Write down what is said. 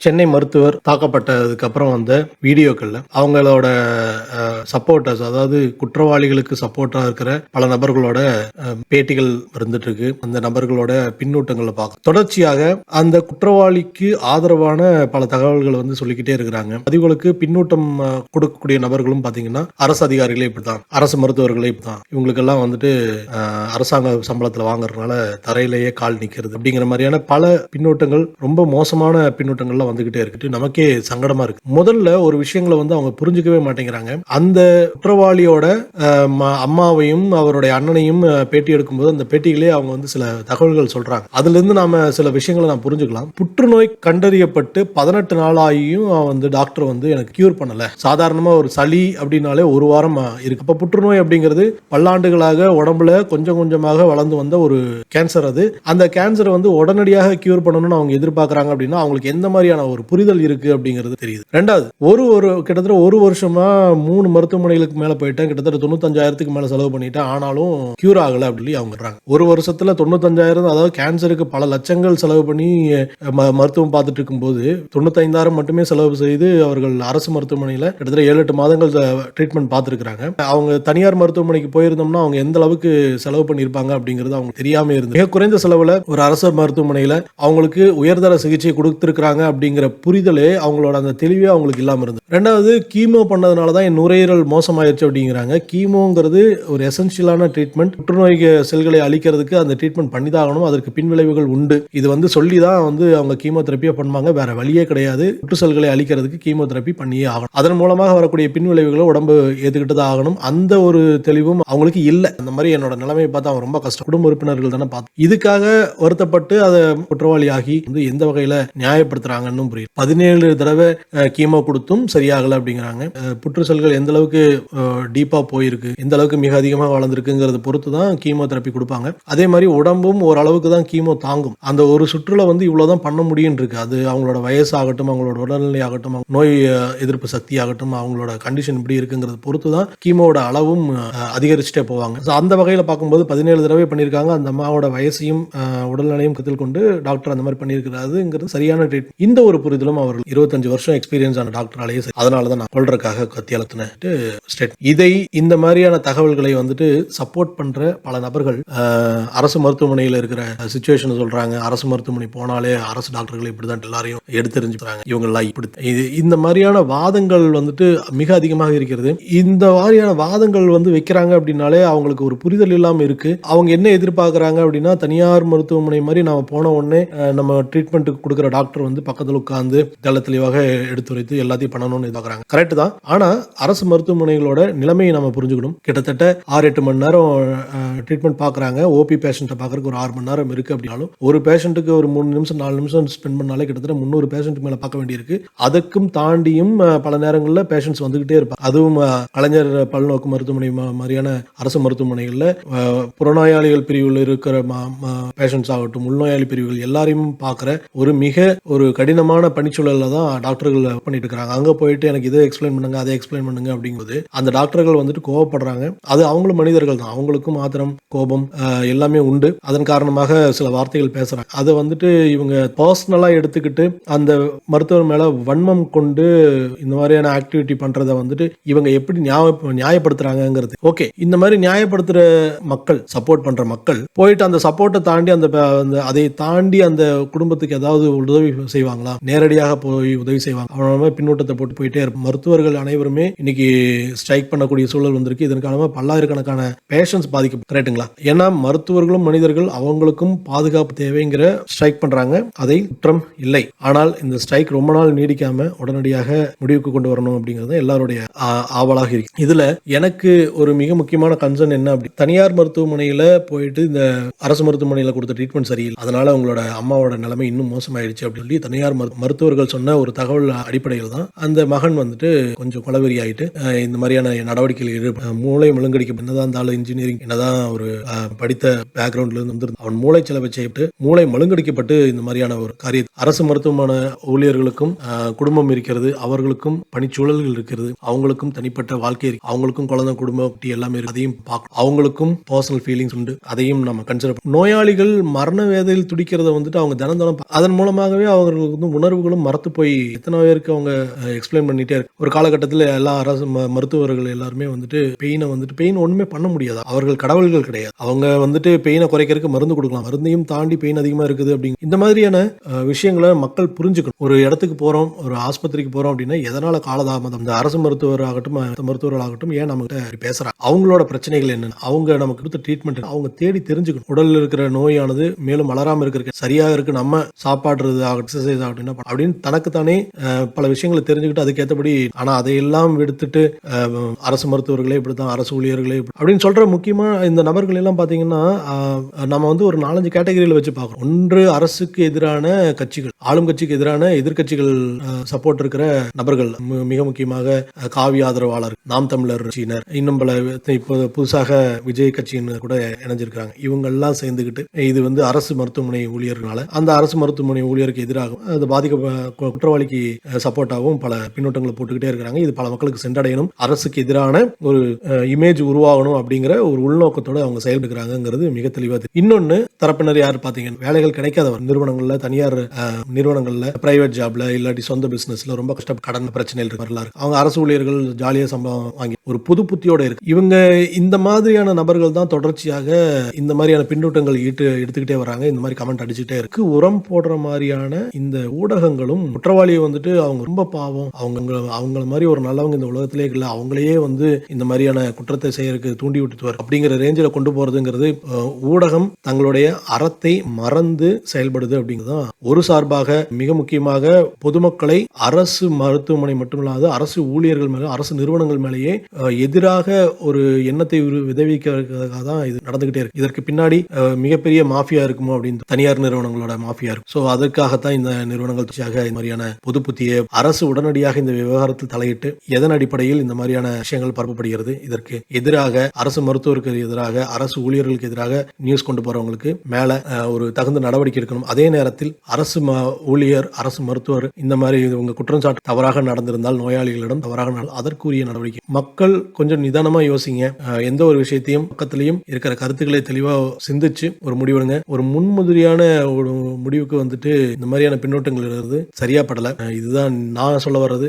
சென்னை மருத்துவர் தாக்கப்பட்டதுக்கு அப்புறம் வந்த வீடியோக்கள்ல அவங்களோட சப்போர்ட்டர்ஸ், அதாவது குற்றவாளிகளுக்கு சப்போர்ட்டா இருக்கிற பல நபர்களோட பேட்டிகள் வந்துட்டு இருக்கு. அந்த நபர்களோட பின்னூட்டங்களை பார்க்க தொடர்ச்சியாக அந்த குற்றவாளிக்கு ஆதரவான பல தகவல்களை சொல்லிக்கிட்டே இருக்கிறாங்க. பதிவுகளுக்கு பின்னூட்டம் கொடுக்கக்கூடிய நபர்களும் பாத்தீங்கன்னா அரசு அதிகாரிகளே இப்படிதான், அரசு மருத்துவர்களே இப்படிதான், இவங்களுக்கெல்லாம் அரசாங்க சம்பளத்துல வாங்குறதுனால தரையிலேயே கால் நிக்கிறது அப்படிங்கிற மாதிரியான பல பின்னூட்டங்கள், ரொம்ப மோசமான பின்னூட்டங்கள்லாம் வந்துகிட்டே இருக்கு. நமக்கே சங்கடமா இருக்கு. முதல்ல ஒரு விஷயங்களை அவங்க புரிஞ்சுக்கவே மாட்டேங்கிறாங்க. அந்த குற்றவாளியோட அம்மாவையும் அவருடைய அண்ணனையும் பேட்டி எடுக்கும்போது அந்த பேட்டிகளே அவங்க சில தகவல்கள் சொல்றாங்க. அதுல இருந்து நாம சில விஷயங்களை நாம் புரிஞ்சுக்கலாம். புற்றுநோய் கண்டறியப்பட்டு 18 நாள் ஆகியும் டாக்டர் எனக்கு கியூர் பண்ணல. சாதாரணமா ஒரு சளி அப்படின்னாலே ஒரு வாரம் இருக்கு. அப்ப புற்றுநோய் அப்படிங்கிறது பல்லாண்டுகளாக உடம்புல கொஞ்சம் கொஞ்சமாக வளர்ந்து வந்த ஒரு கேன்சர். அது அந்த கேன்சரை உடனடியாக கியூர் பண்ணணும்னு அவங்க எதிர்பார்க்கறாங்க அப்படின்னா அவங்களுக்கு எந்த மாதிரியான ஒரு புரிதல் இருக்கு அப்படிங்கிறது தெரியுது. ரெண்டாவது, கிட்டத்தட்ட ஒரு வருஷமா 3 மருத்துவமனைகளுக்கு மேல போயிட்டேன், கிட்டத்தட்ட 95,000க்கு மேல செலவு பண்ணிட்டேன், ஆனாலும் கியூர் ஆகல அப்படி அவங்க சொல்றாங்க. ஒரு வருஷத்துல 95,000, அதாவது கேன்சருக்கு பல லட்சங்கள் செலவு பண்ணி மருத்துவம் பார்த்துட்டு இருக்கும்போது 95,000 மட்டுமே செலவு செய்து அவர்கள் அரசு மருத்துவமனையில கிட்டத்தட்ட 7-8 மாதங்கள் ட்ரீட்மெண்ட் பார்த்துருக்காங்க. அவங்க தனியார் மருத்துவமனைக்கு போயிருந்தோம்னா அவங்க எந்த அளவுக்கு செலவு பண்ணியிருப்பாங்க அப்படிங்கிறது அவங்க தெரியாம இருந்து மிக குறைந்த செலவுல ஒரு அரசு மருத்துவமனையில அவங்களுக்கு உயர்தர சிகிச்சை கொடுத்திருக்கிறாங்க அப்படிங்கிற புரிதலே, அவங்களோட அந்த தெளிவே அவங்களுக்கு இல்லாம இருந்து. ரெண்டாவது, கீமோ பண்ணதுனாலதான் என் நுரையீரல் மோசமாயிருச்சு அப்படிங்கிறாங்க. கீமோங்கிறது ஒரு எசென்சியலான ட்ரீட்மெண்ட். புற்றுநோய் செல்களை அழிக்கிறதுக்கு அந்த ட்ரீட்மெண்ட் பண்ணிதான் ஆகணும். அதற்கு பின்விளைவுகள் உண்டு. இது சொல்லிதான் அவங்க கீமோதெரப்பியா பண்ணுவாங்க. வேற வழியே கிடையாது. புற்று செல்களை அழிக்கிறதுக்கு கீமோதெரப்பி பண்ணியே ஆகணும். அதன் மூலமாக வரக்கூடிய பின்விளைவுகளை உடம்பு ஏத்துக்கிட்டு தான் ஆகணும். அந்த ஒரு தெளிவும் அவங்களுக்கு இல்ல. அந்த மாதிரி என்னோட நிலைமையை பார்த்து அவங்க ரொம்ப கஷ்டம். குடும்ப உறுப்பினர்கள் தானே பார்த்து இதுக்காக வருத்தப்பட்டு அதை குற்றவாளி ஆகி எந்த வகையில நியாயப்படுத்துறாங்கன்னு புரியுது. 17 தடவை கீமோ கொடுத்தும் சரியாகல அப்படிங்கிறாங்க. புற்று செல்கள் எந்த அளவுக்கு டீப்பா போயிருக்கு, எந்த அளவுக்கு மிக அதிகமாக வளர்ந்துருக்குங்கிறத பொறுத்து தான் கீமோ தெரப்பி கொடுப்பாங்க. அதே மாதிரி உடம்பும் ஓரளவுக்கு தான் கீமோ தாங்கும். அந்த ஒரு சுற்றுல இவ்வளவுதான் பண்ண முடியும் இருக்கு. அது அவங்களோட வயசு ஆகட்டும், அவங்களோட உடல்நிலை ஆகட்டும், நோய் எதிர்ப்பு சக்தி ஆகட்டும், அவங்களோட கண்டிஷன் இப்படி இருக்குங்கிறது பொறுத்து தான் கீமோட அளவும் அதிகரிச்சுட்டே போவாங்க. அந்த வகையில பார்க்கும்போது 17 தடவை பண்ணியிருக்காங்க. அந்த அம்மாவோட வயசையும் உடல்நிலையும் கருத்தில் கொண்டு டாக்டர் அந்த மாதிரி பண்ணியிருக்கிறாருங்கிறது சரியான ட்ரீட். இந்த ஒரு புரிதலும் அவர்கள் 25 வருஷம் எக்ஸ்பீரியன்ஸ் ஆன டாக்டராலேயே அதனாலதான் நான் கொள்றதுக்காக கத்தியாலத்தின ஸ்டேட். இதை இந்த மாதிரியான தகவல்களை சப்போர்ட் பண்ற பல நபர்கள் அரசு மருத்துவமனையில் இருக்கிற சிச்சுவேஷன் சொல்றாங்க. அரசு மருத்துவமனை போனாலே அரசு டாக்டர்கள் இப்படிதான் எல்லாரையும் எடுத்தெறிஞ்சுக்கிறாங்க, இவங்க எல்லாம் இப்படி. இந்த மாதிரியான வாதங்கள் மிக அதிகமாக இருக்கிறது. இந்த மாதிரியான வாதங்கள் வைக்கிறாங்க அப்படின்னாலே அவங்களுக்கு ஒரு புரிதல் இல்லாம இருக்கு. அவங்க என்ன எதிர்பார்க்கறாங்க அப்படின்னா, தனியார் மருத்துவமனை மாதிரி நாம போன உடனே நம்ம ட்ரீட்மெண்ட்டுக்கு கொடுக்குற டாக்டர் பக்கத்தில் உட்கார்ந்து தெள்ள தெளிவாக எடுத்துரைத்து எல்லாத்தையும் பண்ணணும்னு எதிர்பார்க்கறாங்க. கரெக்ட் தான். ஆனா அரசு மருத்துவமனைகளோட நிலைமையை நம்ம புரிஞ்சுக்கணும். கிட்டத்தட்ட 6-8 மணி நேரம் ட்ரீட்மெண்ட் பார்க்கறாங்க. ஓபி பேஷண்ட்டை பார்க்கறதுக்கு ஒரு 6 மணி நேரம் இருக்கு அப்படின்னாலும் ஒரு பேஷண்ட்டுக்கு ஒரு 3 நிமிஷம் 4 நிமிஷம் ஸ்பெண்ட் பண்ணாலே கிட்டத்தட்ட 300 பேஷண்ட் மேல பார்க்க வேண்டியிருக்கு. அதுக்கும் தாண்டியும் பல நேரங்களில் பேஷண்ட்ஸ் வந்துகிட்டே இருப்பாங்க. அதுவும் கலைஞர் பல்நோக்கு மருத்துவமனை மாதிரியான அரசு மருத்துவமனைகள்ல புறநோயாளிகள் பிரிவில் இருக்கிற பேஷண்ட்ஸ் ஆகட்டும், உள்நோயாளி பிரிவுகள் எல்லாரையும் பார்க்குற ஒரு கடினமான பணிச்சூழல்ல தான் டாக்டர்கள் பண்ணிட்டு இருக்காங்க. அங்க போயிட்டு எனக்கு இதை எக்ஸ்பிளைன் பண்ணுங்க, அதை எக்ஸ்பிளைன் பண்ணுங்க அப்படிங்கும்போது அந்த டாக்டர்கள் கோவப்படுறாங்க. அது அவங்களும் மனிதர்கள் தான். அவங்களுக்கும் ஆத்திரம், கோபம் எல்லாமே உண்டு. அதன் காரணமாக சில வார்த்தைகள் பேசுறாங்க. அதை இவங்க பர்சனலா எடுத்துக்கிட்டு அந்த மருத்துவர் மேல வன்மம் கொண்டு இந்த மாதிரியான ஆக்டிவிட்டி பண்றத இவங்க எப்படி நியாயப்படுத்துறாங்கிறது ஓகே. இந்த மாதிரி நியாயப்படுத்துற மக்கள், சப்போர்ட் பண்ற மக்கள் போயிட்டு அந்த சப்போர்ட்டை தாண்டி அதை தாண்டி அந்த குடும்பத்துக்கு ஏதாவது உதவி செய்வாங்களா? நேரடியாக போய் உதவி செய்வாங்க. அவனோட பின்னூட்டத்தை போட்டு போயிட்டே இருப்பாங்க. மருத்துவர்கள் அனைவருமே இன்னைக்கு ஸ்ட்ரைக் பண்ணக்கூடிய சூழல் வந்திருக்கு. இதன் காரணமா பல்லாயிரக்கணக்கான பேஷண்ட்ஸ் பாதிக்க கரெக்டுங்களா? ஏன்னா மருத்துவர்களும் மனிதர்கள், அவங்களுக்கும் பாதுகாப்பு தேவைங்கிற ஸ்ட்ரைக் பண்றாங்க. அதை குற்றம் இல்லை. ஆனால் இந்த ஸ்ட்ரைக் ரொம்ப நாள் நீடிக்காம உடனடியாக முடிவுக்கு கொண்டு வரணும் அப்படிங்கிறது எல்லாருடைய ஆவலாக இருக்கு. இதுல எனக்கு ஒரு மிக முக்கியமான கன்சர்ன் என்ன அப்படி, தனியார் மருத்துவமனையில போயிட்டு இந்த அரசு மருத்துவமனையில கொடுத்த ட்ரீட்மெண்ட் சரியில்லை, அதனால உங்களோட அம்மாவோட நிலைமை இன்னும் மோசமாயிடுச்சு அப்படின்னு சொல்லி தனியார் மருத்துவர்கள் சொன்ன ஒரு தகவல் அடிப்படையில் தான் அந்த மகன் கொஞ்சம் குலவெறி ஆயிட்டு இந்த மாதிரியான நடவடிக்கைகள் மூளை முழுங்கடிக்க, என்னதான் இருந்தாலும் இன்ஜினியரிங், என்னதான் ஒரு படித்த பேக்ரவுண்ட்ல இருந்து அவன் மூளை செலவை செய்யிட்டு மூளை மழுங்கடிக்கப்பட்டு இந்த மாதிரியான ஒரு காரியம். அரசு மருத்துவமனை ஊழியர்களுக்கும் குடும்பம் இருக்கிறது, அவர்களுக்கும் பணிச்சூழல்கள் இருக்கிறது, அவங்களுக்கும் தனிப்பட்ட வாழ்க்கை இருக்கு, அவங்களுக்கும் குழந்தை குடும்பம் எல்லாமே இருக்கு. அதையும் பார்க்கணும். அவங்களுக்கும் பர்சனல் ஃபீலிங்ஸ் உண்டு, அதையும் நம்ம கன்சிடர். நோயாளிகள் மரண வேதையில் துடிக்கிறத அவங்க தினம் அதன் மூலமாகவே அவர்களுக்கு உணர்வுகளும் மறத்து போய் எத்தனை பேருக்கு அவங்க எக்ஸ்பிளைன் பண்ணிட்டே இருக்கு. ஒரு காலகட்டத்தில் எல்லா அரசு மருத்துவர்கள் எல்லாருமே வந்துட்டு பெயின் ஒண்ணுமே பண்ண முடியாது. அவர்கள் கடவுள்கள் கிடையாது. அவங்க வந்துட்டு பெயினை குறைக்கிறதுக்கு மருந்து கொடுக்கலாம். மருந்தையும் தாண்டி பெயின் அதிகமா இருக்குது அப்படிங்க இந்த மாதிரியான விஷயங்களை மக்கள் புரிஞ்சுக்கணும். ஒரு இடத்துக்கு போறோம், ஒரு ஆஸ்பத்திரிக்கு போறோம் அப்படின்னா எதனால காலதாமதம்? இந்த அரசு மருத்துவர் ஆகட்டும், மருத்துவர்கள் ஆகட்டும் ஏன் நம்ம கிட்ட பேசுறாங்க? அவங்களோட பிரச்சனைகள் என்னன்னு, அவங்க நமக்கு கொடுத்த ட்ரீட்மெண்ட் அவங்க தேடி தெரிஞ்சுக்கணும். உடல்ல இருக்கிற நோயானது மேலும் வளராம இருக்கிறதுக்கு சரியாக இருக்கு, நம்ம சாப்பாடுறது ஆகட்டும், எக்ஸசைஸ் ஆகட்டும் என்ன அப்படின்னு தனக்குத்தானே பல விஷயங்களை தெரிஞ்சுக்கிட்டு அதுக்கேற்றபடி. ஆனா அதையெல்லாம் விடுத்துட்டு அரசு மருத்துவர்களே இப்படித்தான், அரசு ஊழியர்களே அப்படின்னு சொல்ற முக்கியமா இந்த நபர்கள் எல்லாம் பாத்தீங்கன்னா நம்ம வந்து ஒரு 4-5 கேட்டகரியில வச்சு பார்க்கணும். ஒன்று அரசுக்கு எதிரான கட்சிகள், ஆளும் கட்சிக்கு எதிரான எதிர்கட்சிகள் சப்போர்ட் இருக்கிற நபர்கள், மிக முக்கியமாக காவி ஆதரவாளர், நாம் தமிழர் கட்சியினர், இன்னும் பல இப்போ புதுசாக விஜய் கட்சியினர் கூட இணைஞ்சிருக்காங்க. இவங்க எல்லாம் சேர்ந்துக்கிட்டு இது வந்து அரசு மருத்துவமனை ஊழியர்களால அந்த அரசு மருத்துவமனை ஊழியருக்கு எதிராகவும் அது குற்றவாளிக்கு சப்போர்ட்டாகவும் பல பின்னோட்டங்களை போட்டுக்கிட்டே இருக்கிறாங்க. இது பல மக்களுக்கு சென்றடையணும், அரசுக்கு எதிரான ஒரு இமேஜ் உருவாகணும் அப்படிங்கிற ஒரு உள்நோக்கத்தோட அவங்க செயல்படுகிறாங்கிறது மிக தெளிவா தெரியும். இன்னொன்னு தரப்பினர் யார் பாத்தீங்கன்னா, வேலைகள் கிடைக்காதவர், நிறுவனங்கள்ல, தனியார் நிறுவனங்கள்ல, பிரைவேட் ஜாப்ல, இல்லாட்டி சொந்த பிசினஸ்ல ரொம்ப கடன் பிரச்சனைகள் இருக்கு. அவங்க அரசு ஊழியர்கள் ஜாலியா சம்பளம் வாங்கி ஒரு புது புத்தியோட இருக்கு. இவங்க இந்த மாதிரியான நபர்கள் தான் தொடர்ச்சியாக இந்த மாதிரியான பின்னூட்டங்கள் எடுத்துக்கிட்டே வராங்க. இந்த மாதிரி கமெண்ட் அடிச்சுட்டே இருக்கு. உரம் போடுற மாதிரியான இந்த ஊடகங்களும் குற்றவாளியை வந்துட்டு அவங்க ரொம்ப பாவம், அவங்கள மாதிரி ஒரு நல்லவங்க இந்த உலகத்திலே இல்லை, அவங்களையே வந்து இந்த மாதிரியான குற்றத்தை செய்யறதுக்கு தூண்டி விட்டு வரும் அப்படிங்கிற ரேஞ்சில் கொண்டு போறதுங்கிறது ஊடகம் தங்களுடைய அறத்தை மறந்து செயல்படுது அப்படிங்கிறதான் ஒரு சார்பாக. மிக முக்கியமாக பொதுமக்களை அரசு மருத்துவமனை மட்டுமில்லாது அரசு ஊழியர்கள் மேலே, அரசு நிறுவனங்கள் மேலேயே எதிராக ஒரு எண்ணத்தை விளைவிக்கிறதுக்காக தான் இது நடந்துகிட்டே இருக்கு. இதற்கு பின்னாடி மிகப்பெரிய மாஃபியா இருக்குமோ அப்படின்னு, தனியார் நிறுவனங்களோட மாஃபியா இருக்கும். ஸோ அதற்காகத்தான் இந்த நிறுவனங்கள் இந்த மாதிரியான பொது புத்தியை அரசு உடனடியாக இந்த விவகாரத்தில் தலையிட்டு எதன் அடிப்படையில் இந்த மாதிரியான விஷயங்கள் பரப்பப்படுகிறது, இதற்கு எதிராக அரசு மருத்துவருக்கு எதிராக, அரசு ஊழியர்களுக்கு எதிராக நியூஸ் கொண்டு போறவங்களுக்கு மேல ஒரு தகுந்த நடவடிக்கை எடுக்கணும். அதே நேரத்தில் அரசு ஊழியர், அரசு மருத்துவர் இந்த மாதிரி உங்க குற்றம் சாட்டு தவறாக நடந்திருந்தால், நோயாளிகளிடம் தவறாக அதற்குரிய நடவடிக்கை. மக்கள் கொஞ்சம் நிதானமா யோசிங்க. எந்த ஒரு விஷயத்தையும் பக்கத்திலையும் இருக்கிற கருத்துக்களை தெளிவா சிந்திச்சு ஒரு முடிவெடுங்க. ஒரு முன்முதிரியான ஒரு முடிவுக்கு வந்துட்டு இந்த மாதிரியான பின்னோட்டங்கள் சரியா படல. இதுதான் நான் சொல்ல வர்றது.